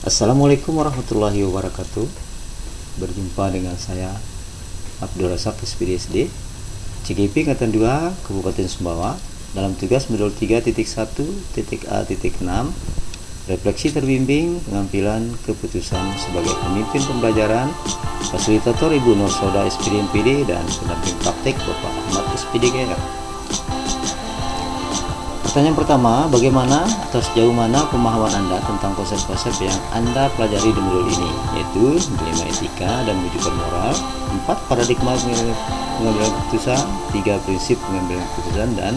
Assalamualaikum warahmatullahi wabarakatuh. Berjumpa dengan saya Abdul Razak SPD CGP Angkatan 2 Kabupaten Sumbawa dalam tugas modul 3.1.A.6 refleksi terbimbing pengambilan keputusan sebagai pemimpin pembelajaran, fasilitator Ibu Nursoda SPD MPD dan pendamping praktek Bapak Ahmad SPD GR. Pertanyaan pertama, bagaimana atau sejauh mana pemahaman Anda tentang konsep-konsep yang Anda pelajari di modul ini, yaitu 5 etika dan rujukan moral, 4 paradigma pengambilan keputusan, 3 prinsip pengambilan keputusan, dan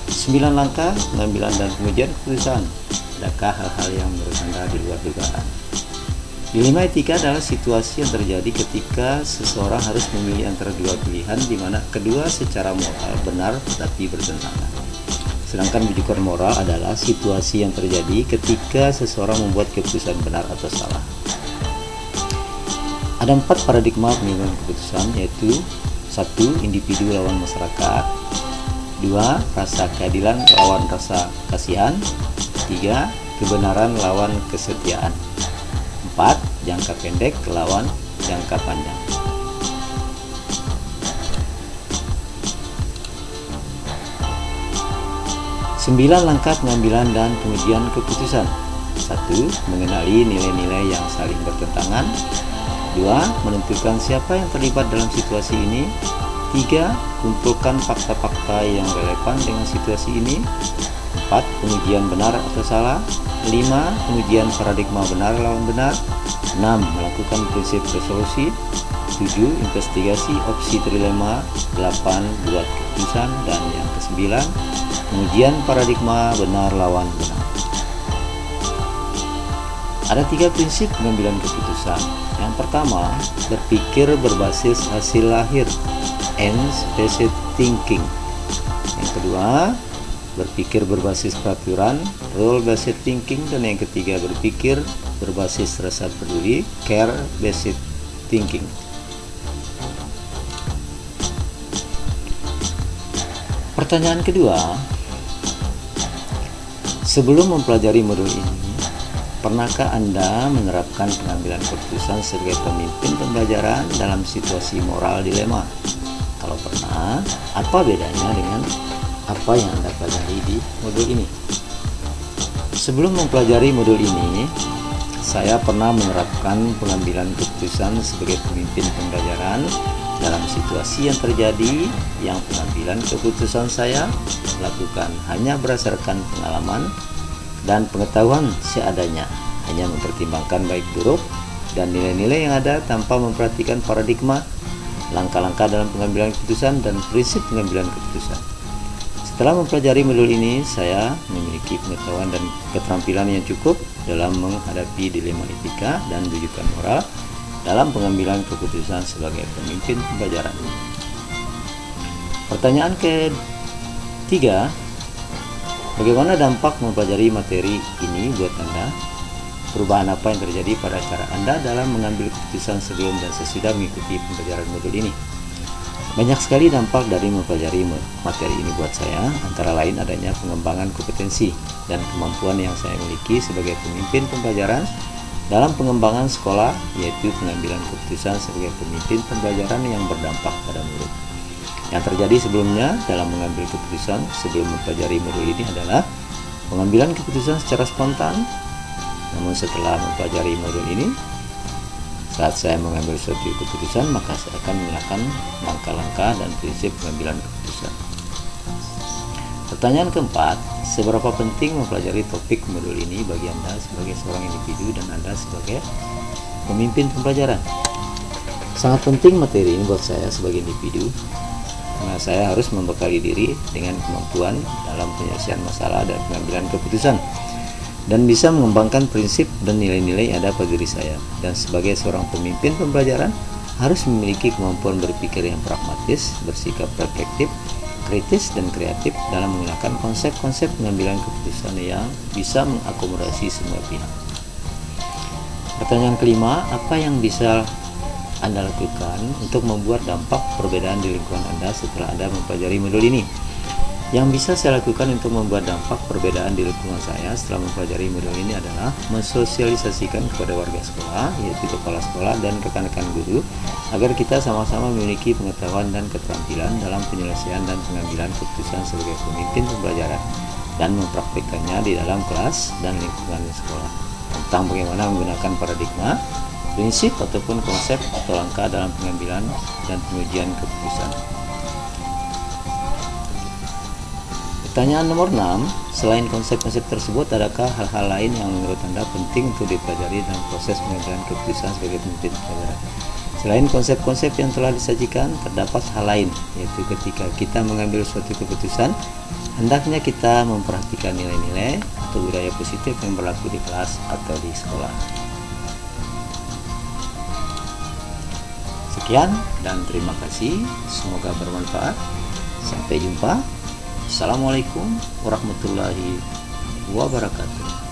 9 langkah pengambilan dan pengujian keputusan. Adakah hal-hal yang menurut Anda di luar dugaan? Dilema etika adalah situasi yang terjadi ketika seseorang harus memilih antara dua pilihan di mana kedua secara moral benar tetapi bertentangan. Sedangkan rujukan moral adalah situasi yang terjadi ketika seseorang membuat keputusan benar atau salah. Ada 4 paradigma pengambilan keputusan, yaitu 1. Individu lawan masyarakat, 2. Rasa keadilan lawan rasa kasihan, 3. Kebenaran lawan kesetiaan, 4. Jangka pendek lawan jangka panjang. Sembilan langkah pengambilan dan pengujian keputusan. 1. Mengenali nilai-nilai yang saling bertentangan. 2. Menentukan siapa yang terlibat dalam situasi ini. 3. Kumpulkan fakta-fakta yang relevan dengan situasi ini. 4. Pengujian benar atau salah. 5. Pengujian paradigma benar lawan benar. 6. Melakukan prinsip resolusi. 7. Investigasi opsi trilema. 8. Buat keputusan. Dan yang ke-9, pengujian paradigma benar lawan benar. Ada 3 prinsip pengambilan keputusan. Yang pertama, berpikir berbasis hasil lahir, evidence-based thinking. Yang kedua, berpikir berbasis peraturan, rule-based thinking. Dan yang ketiga, berpikir berbasis rasa peduli, care-based thinking. Pertanyaan kedua, sebelum mempelajari modul ini, pernahkah Anda menerapkan pengambilan keputusan sebagai pemimpin pembelajaran dalam situasi moral dilema? Kalau pernah, apa bedanya dengan apa yang Anda pelajari di modul ini? Sebelum mempelajari modul ini, saya pernah menerapkan pengambilan keputusan sebagai pemimpin pembelajaran dalam situasi yang terjadi yang pengambilan keputusan saya lakukan hanya berdasarkan pengalaman dan pengetahuan seadanya, hanya mempertimbangkan baik buruk dan nilai-nilai yang ada tanpa memperhatikan paradigma, langkah-langkah dalam pengambilan keputusan dan prinsip pengambilan keputusan. Setelah mempelajari modul ini, saya memiliki pengetahuan dan keterampilan yang cukup dalam menghadapi dilema etika dan rujukan moral dalam pengambilan keputusan sebagai pemimpin pembelajaran. Pertanyaan ketiga, bagaimana dampak mempelajari materi ini buat Anda? Perubahan apa yang terjadi pada cara Anda dalam mengambil keputusan sebelum dan sesudah mengikuti pembelajaran modul ini? Banyak sekali dampak dari mempelajari materi ini buat saya, antara lain adanya pengembangan kompetensi dan kemampuan yang saya miliki sebagai pemimpin pembelajaran dalam pengembangan sekolah, yaitu pengambilan keputusan sebagai pemimpin pembelajaran yang berdampak pada murid. Yang terjadi sebelumnya dalam mengambil keputusan sebelum mempelajari modul ini adalah pengambilan keputusan secara spontan. Namun setelah mempelajari modul ini, saat saya mengambil suatu keputusan, maka saya akan menggunakan langkah-langkah dan prinsip pengambilan keputusan. Pertanyaan keempat, seberapa penting mempelajari topik modul ini bagi Anda sebagai seorang individu dan Anda sebagai pemimpin pembelajaran? Sangat penting materi ini buat saya sebagai individu, karena saya harus membekali diri dengan kemampuan dalam penyelesaian masalah dan pengambilan keputusan, dan bisa mengembangkan prinsip dan nilai-nilai yang ada pada diri saya. Dan sebagai seorang pemimpin pembelajaran, harus memiliki kemampuan berpikir yang pragmatis, bersikap reflektif, kritis dan kreatif dalam menggunakan konsep-konsep pengambilan keputusan yang bisa mengakomodasi semua pihak. Pertanyaan kelima, apa yang bisa Anda lakukan untuk membuat dampak perbedaan di lingkungan Anda setelah Anda mempelajari modul ini? Yang bisa saya lakukan untuk membuat dampak perbedaan di lingkungan saya setelah mempelajari modul ini adalah mensosialisasikan kepada warga sekolah, yaitu kepala sekolah dan rekan-rekan guru, agar kita sama-sama memiliki pengetahuan dan keterampilan dalam penyelesaian dan pengambilan keputusan sebagai pemimpin pembelajaran dan mempraktikkannya di dalam kelas dan lingkungan sekolah, tentang bagaimana menggunakan paradigma, prinsip ataupun konsep atau langkah dalam pengambilan dan pengujian keputusan. Pertanyaan nomor 6, selain konsep-konsep tersebut, adakah hal-hal lain yang menurut Anda penting untuk dipelajari dalam proses pengambilan keputusan sebagai pemimpin pembelajaran? Selain konsep-konsep yang telah disajikan, terdapat hal lain, yaitu ketika kita mengambil suatu keputusan, hendaknya kita memperhatikan nilai-nilai atau budaya positif yang berlaku di kelas atau di sekolah. Sekian dan terima kasih, semoga bermanfaat. Sampai jumpa. Assalamualaikum warahmatullahi wabarakatuh.